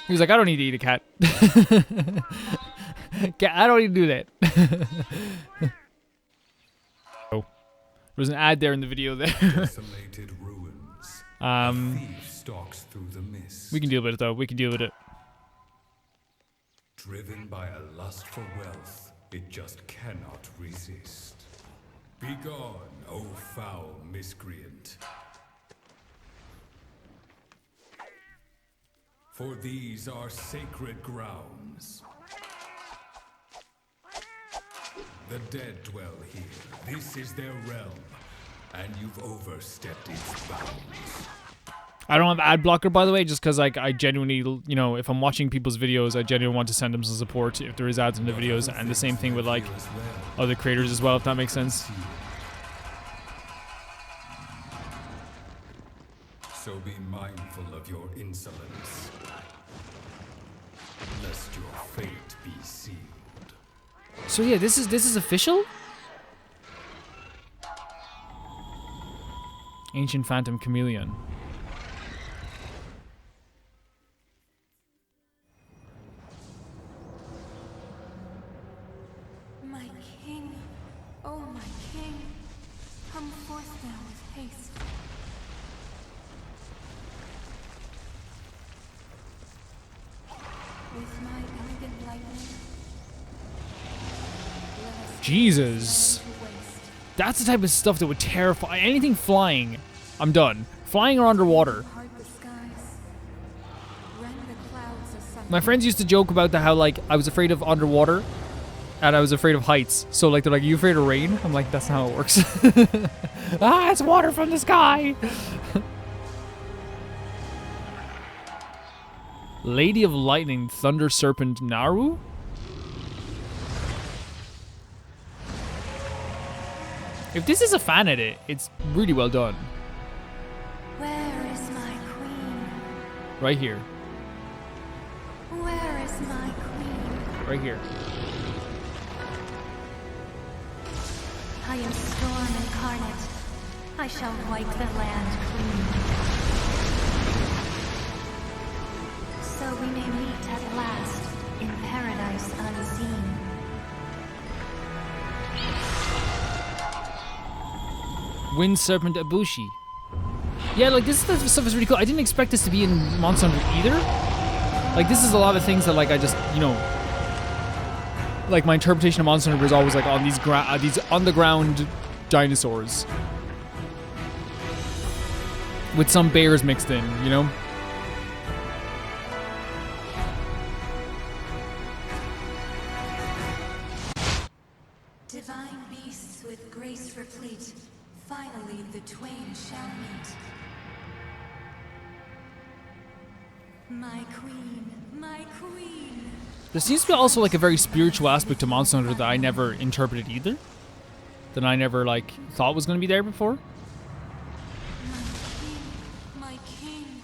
He was like, I don't need to eat a cat. I don't need to do that. Oh, there's an ad there in the video there. Desolated ruins. A thief stalks through the mist. We can deal with it though. We can deal with it. Driven by a lust for wealth, it just cannot resist. Begone, O foul miscreant. For these are sacred grounds. The dead dwell here. This is their realm, and you've overstepped its bounds. I don't have ad blocker, by the way, just because like I genuinely, you know, if I'm watching people's videos, I genuinely want to send them some support if there is ads in the videos, and the same thing with like other creators as well, if that makes sense. So be mindful of your insolence, lest your fate be sealed. So yeah, this is official? Ancient Phantom Chameleon. My king, oh my king, come forth now with haste. With my elegant lightning, let us Jesus. turn to waste. That's the type of stuff that would terrify anything flying. I'm done. Flying or underwater. Part the skies, rend the clouds asunder. My friends used to joke about how like I was afraid of underwater and I was afraid of heights. So like they're like, you afraid of rain? I'm like, that's not how it works. Ah, it's water from the sky. Lady of Lightning, Thunder Serpent Naru? If this is a fan edit, it's really well done. Where is my queen? Right here. Where is my queen? Right here. I am storm incarnate. I shall wipe the land clean. So we may meet at last in paradise unseen. Wind Serpent Ibushi. Yeah, like this stuff is really cool. I didn't expect this to be in Monster Hunter either. Like this is a lot of things that like I just, you know, like my interpretation of Monster Hunter was always like on these on the ground dinosaurs with some bears mixed in, you know. Divine beasts with grace replete. Finally the twain shall meet. My queen, my queen. There seems to be also like a very spiritual aspect to Monster Hunter that I never interpreted either. That I never like thought was going to be there before. My king,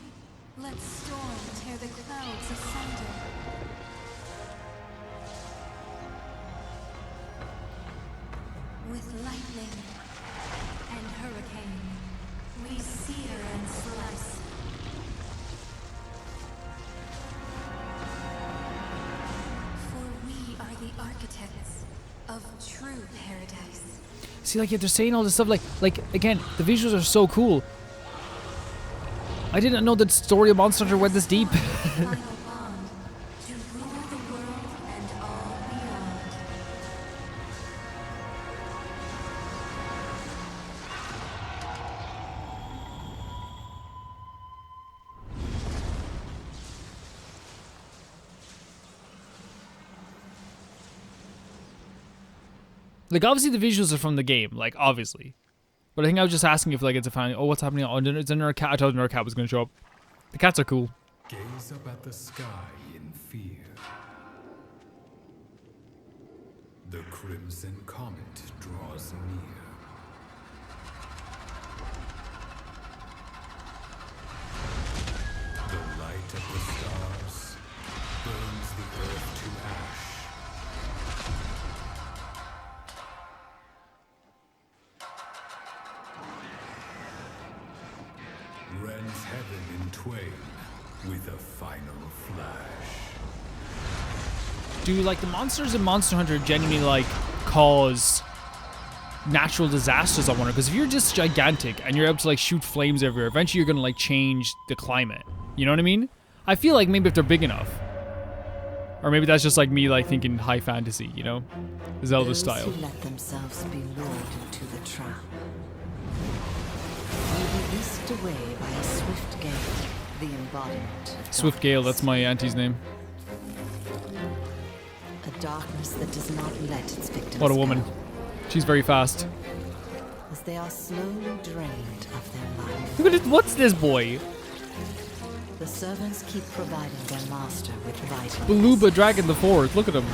let storm tear the clouds asunder. With lightning and hurricane, we sear and slice. For we are the architects of true paradise. See, like, yeah, they're saying all this stuff, like again, the visuals are so cool. I didn't know that story of Monster Hunter went this deep. Final bond to rule the world and all beyond. Like, obviously, the visuals are from the game, like, obviously. But I think I was just asking if, like, it's a fan. Oh, what's happening? Oh, it's another cat. I told you another cat was going to show up. The cats are cool. Gaze up at the sky in fear. The crimson comet draws near. The light of the stars burns the earth to ash. Rends heaven in twain with a final flash. Do, like, the monsters in Monster Hunter genuinely, like, cause natural disasters, I wonder? Because if you're just gigantic and you're able to, like, shoot flames everywhere, eventually you're going to, like, change the climate. You know what I mean? I feel like maybe if they're big enough. Or maybe that's just like me like thinking high fantasy, you know? Zelda Those style. who let themselves be lured into the trap will be whisked away by a swift gale, the embodiment of Swift Gale, that's my auntie's name. a darkness that does not let its victims What a woman. go, She's very fast. as they are slowly drained of their life. Look at it. What's this boy? The servants keep providing their master with vital Beluba Dragon the Fourth. Look at him.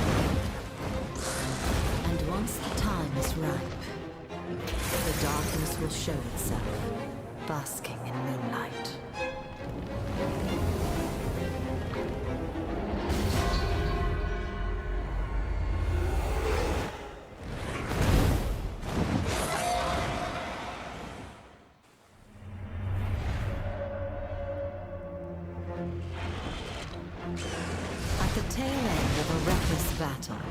and once the time is ripe, the darkness will show itself, basking in moonlight. At the tail end of a reckless battle,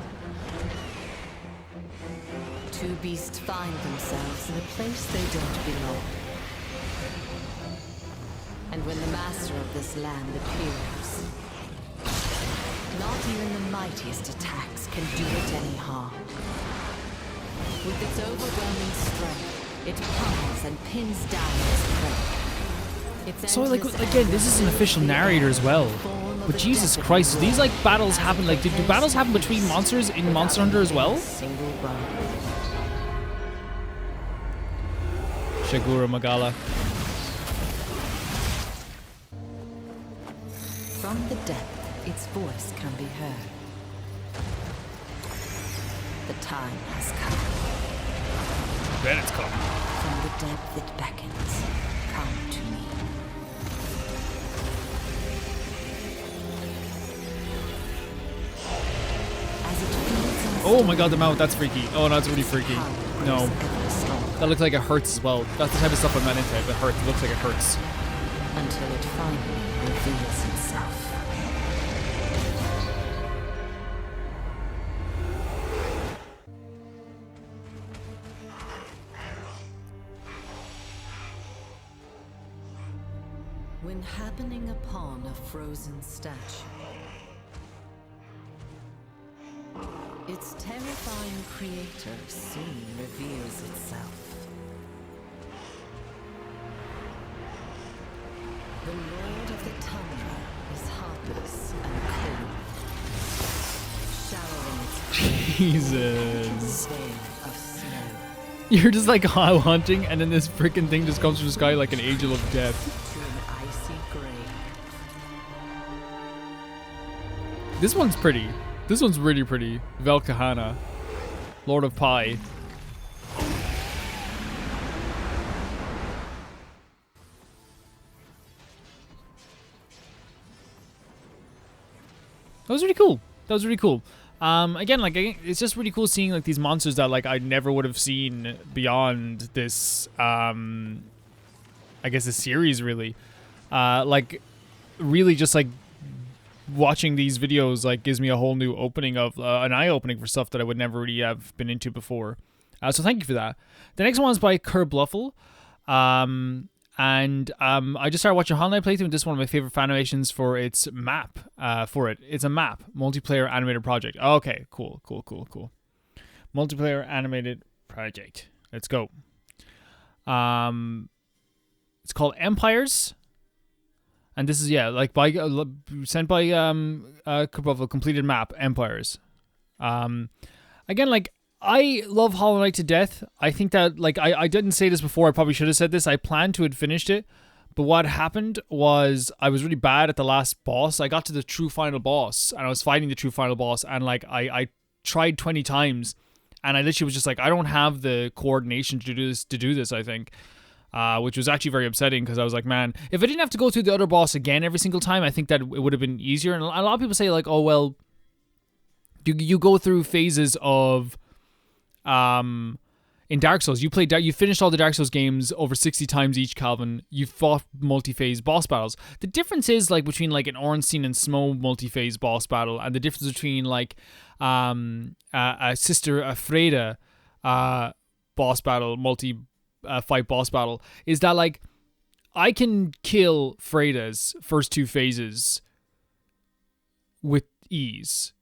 two beasts find themselves in a place they don't belong. And when the master of this land appears, not even the mightiest attacks can do it any harm. With its overwhelming strength, it pummels and pins down its prey. Its So like endless again, this is an official narrator as well. form of But a Jesus deafening Christ, do these like roar battles happen like do battles happen between monsters in Monster Hunter as well? single run. Shagura Magala. From the depth, its voice can be heard. The time has come. Then it's come. From the depth it beckons. Come to me. As it feeds on Oh my god, the mouth, that's freaky. Oh no, that's really freaky. No. That looks like it hurts as well. That's the type of stuff I'm not into. If it hurts, it looks like it hurts. until it finally reveals itself. When happening upon a frozen statue, its terrifying creator soon reveals itself. The Lord of the Tundra is heartless and cold, showering its Jesus. veil of snow You're just like how hunting, and then this freaking thing just comes from the sky like an angel of death. to an icy grave. This one's pretty. This one's really pretty. Velkahana, Lord of Pie. That was really cool. That was really cool. Again, like it's just really cool seeing like these monsters that like I never would have seen beyond this. I guess the series really, like really just like watching these videos like gives me a whole new opening of an eye opening for stuff that I would never really have been into before. So thank you for that. The next one is by Kerr Bluffle. And I just started watching Hollow Knight playthrough, and this is one of my favorite fanimations for its map. It's a map, multiplayer animated project. Okay, cool. Multiplayer animated project. Let's go. It's called Empires, and this is like by sent by Kerbuffle, completed map Empires. Again, like I love Hollow Knight to death. I think that, like, I didn't say this before. I probably should have said this. I planned to have finished it. But what happened was I was really bad at the last boss. I got to the true final boss, and I was fighting the true final boss. And, like, I tried 20 times. And I literally was just like, I don't have the coordination to do this, I think. Which was actually very upsetting because I was like, man, if I didn't have to go through the other boss again every single time, I think that it would have been easier. And a lot of people say, like, oh, well, you go through phases of... in Dark Souls, you finished all the Dark Souls games over 60 times each, Calvin. You fought multi-phase boss battles. The difference is like between like an Ornstein and Smo multi-phase boss battle, and the difference between like a Sister Freda boss battle, fight boss battle, is that like I can kill Freda's first two phases with ease.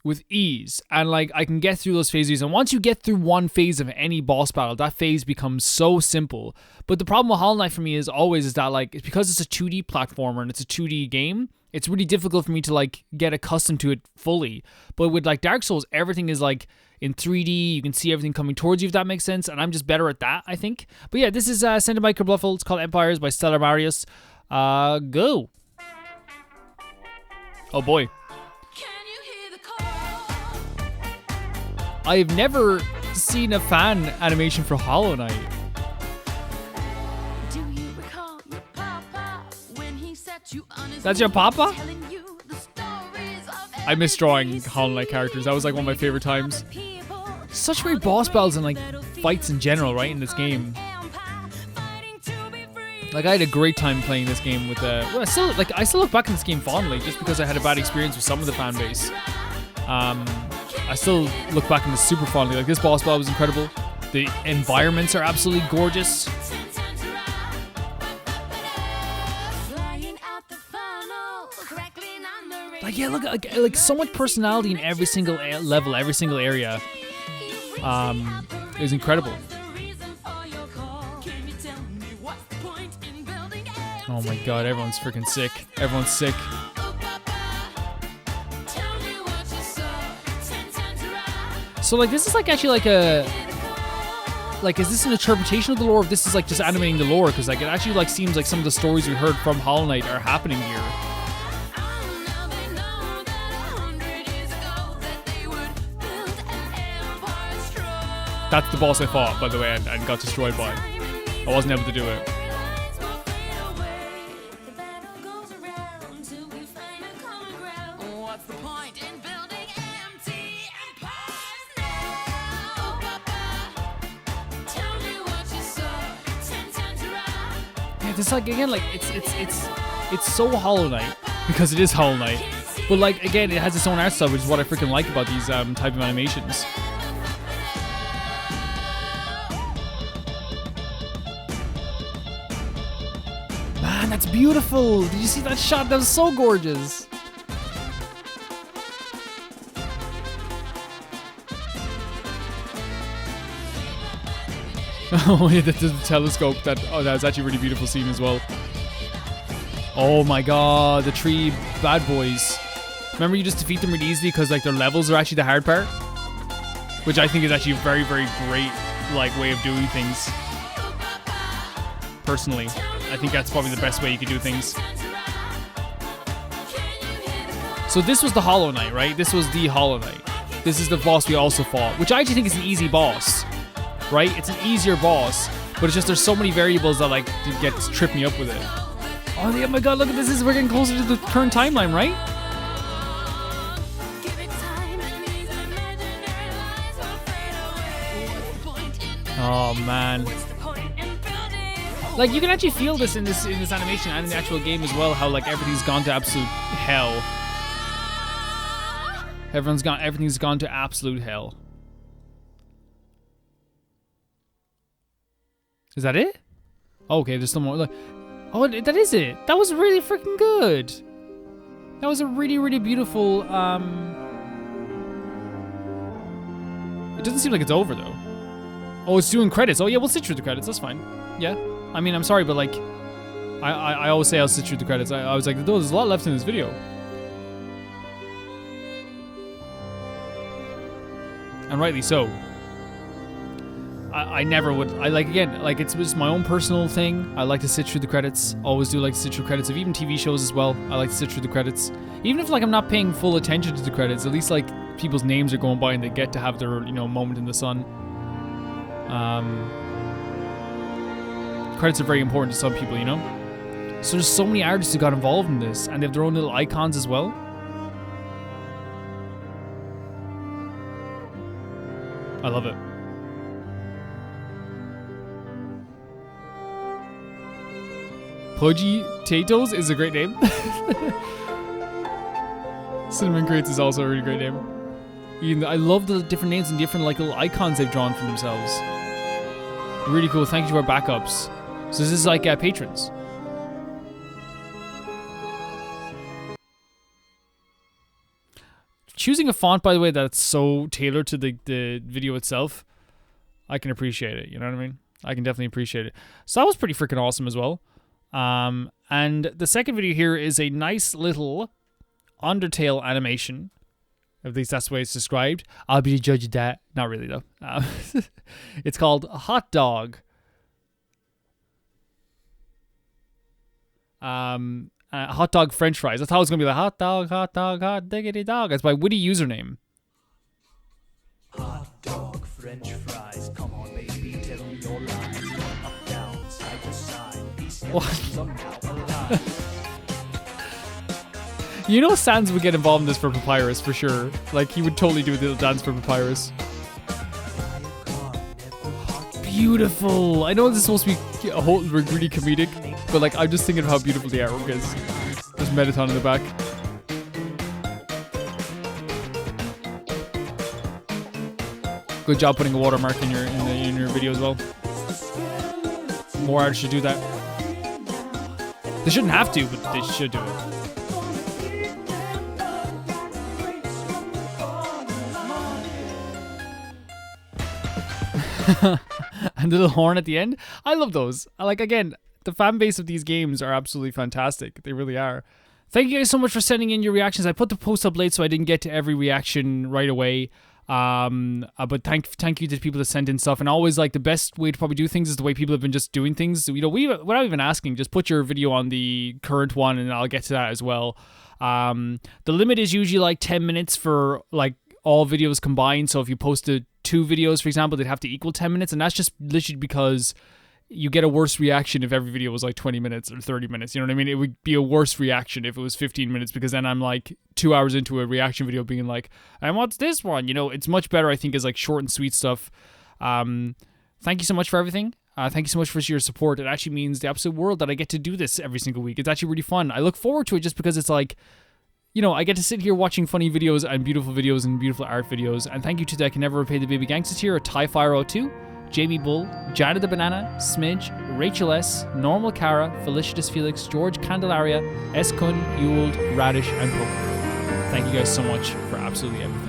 With ease. And like I can get through those phases. And once you get through one phase of any boss battle, that phase becomes so simple. But the problem with Hollow Knight for me is that like it's because it's a 2D platformer and it's a 2D game, it's really difficult for me to like get accustomed to it fully. But with like Dark Souls, everything is like in 3D. You can see everything coming towards you, if that makes sense. And I'm just better at that, I think. But yeah, this is sent by Kerbluffle. It's called Empires by Stellar Marius. Go. Oh boy. I've never seen a fan animation for Hollow Knight. That's your papa? I miss drawing Hollow Knight characters. That was like one of my favorite times. Such great boss battles and like fights in general, right, in this game. Like I had a great time playing this game with I still look back in this game fondly, just because I had a bad experience with some of the fan base. I still look back on this super fondly. Like this boss battle was incredible. The environments are absolutely gorgeous. Like yeah, look like so much personality in every single level, every single area. It was incredible. Oh my god, everyone's freaking sick. Everyone's sick. So like this is like actually like is this an interpretation of the lore, or this is like just animating the lore? Because like it actually like seems like some of the stories we heard from Hollow Knight are happening here. That's the boss I fought, by the way, and got destroyed by. I wasn't able to do it. It's like again, like it's so Hollow Knight because it is Hollow Knight, but like again, it has its own art style, which is what I freaking like about these type of animations. Man, that's beautiful! Did you see that shot? That was so gorgeous. Oh yeah, the telescope. That's actually a really beautiful scene as well. Oh my god, the three bad boys. Remember, you just defeat them really easily because like their levels are actually the hard part, which I think is actually a very, very great like way of doing things. Personally, I think that's probably the best way you could do things. So this was the Hollow Knight, right? This was the Hollow Knight. This is the boss we also fought, which I actually think is an easy boss. Right? It's an easier boss, but it's just there's so many variables that like trip me up with it. Oh my god, look at this. We're getting closer to the current timeline, right? Oh man. Like you can actually feel this in this animation and in the actual game as well, how like everything's gone to absolute hell. Everything's gone to absolute hell. Is that it? Okay, there's some more. Look. Oh, that is it. That was really freaking good. That was a really, really beautiful. It doesn't seem like it's over though. Oh, it's doing credits. Oh yeah, we'll sit through the credits. That's fine. Yeah. I mean, I'm sorry, but like, I always say I'll sit through the credits. I was like, there's a lot left in this video. And rightly so. I never would. I like, again, like it's just my own personal thing. I like to sit through the credits. Always do like to sit through credits of even TV shows as well. I like to sit through the credits. Even if like I'm not paying full attention to the credits, at least like people's names are going by and they get to have their, you know, moment in the sun. Credits are very important to some people, you know? So there's so many artists who got involved in this and they have their own little icons as well. I love it. Pudgy Tatoes is a great name. Cinnamon Crates is also a really great name. I love the different names and different like little icons they've drawn for themselves. Really cool. Thank you to our backups. So this is like patrons. choosing a font, by the way, that's so tailored to the video itself, I can appreciate it. You know what I mean? I can definitely appreciate it. So that was pretty freaking awesome as well. And the second video here is a nice little Undertale animation. At least that's the way it's described. I'll be the judge of that. Not really, though. It's called Hot Dog. Hot Dog French Fries. I thought it was going to be like hot dog, hot diggity dog. That's my witty username. Hot dog French fries. Come on, baby, tell me your lies. Up, down, side to side. These somehow alive. You know Sans would get involved in this for Papyrus for sure. Like, he would totally do a little dance for Papyrus. Beautiful. I know this is supposed to be a whole really comedic, but like, I'm just thinking of how beautiful the artwork is. There's Mettaton in the back. Good job putting a watermark in your video as well. More artists should do that. They shouldn't have to, but they should do it. And the little horn at the end. I love those. Like, again, the fan base of these games are absolutely fantastic. They really are. Thank you guys so much for sending in your reactions. I put the post up late, so I didn't get to every reaction right away. But thank you to people that sent in stuff. And always, like, the best way to probably do things is the way people have been just doing things. You know, without even asking, just put your video on the current one, and I'll get to that as well. The limit is usually like 10 minutes for like all videos combined. So if you posted 2 videos, for example, they'd have to equal 10 minutes, and that's just literally because you get a worse reaction if every video was like 20 minutes or 30 minutes. You know what I mean? It would be a worse reaction if it was 15 minutes, because then I'm like 2 hours into a reaction video being like, and what's this one? You know, it's much better, I think, as like short and sweet stuff. Thank you so much for everything. Thank you so much for your support. It actually means the absolute world that I get to do this every single week. It's actually really fun. I look forward to it just because it's like, you know, I get to sit here watching funny videos and beautiful art videos. And thank you to the I Can Never Repay the Baby Gangsters here, TieFire02, Jamie Bull, Jana the Banana, Smidge, Rachel S, Normal Cara, Felicitas Felix, George Candelaria, Eskun, Ewald, Radish, and Poker. Thank you guys so much for absolutely everything.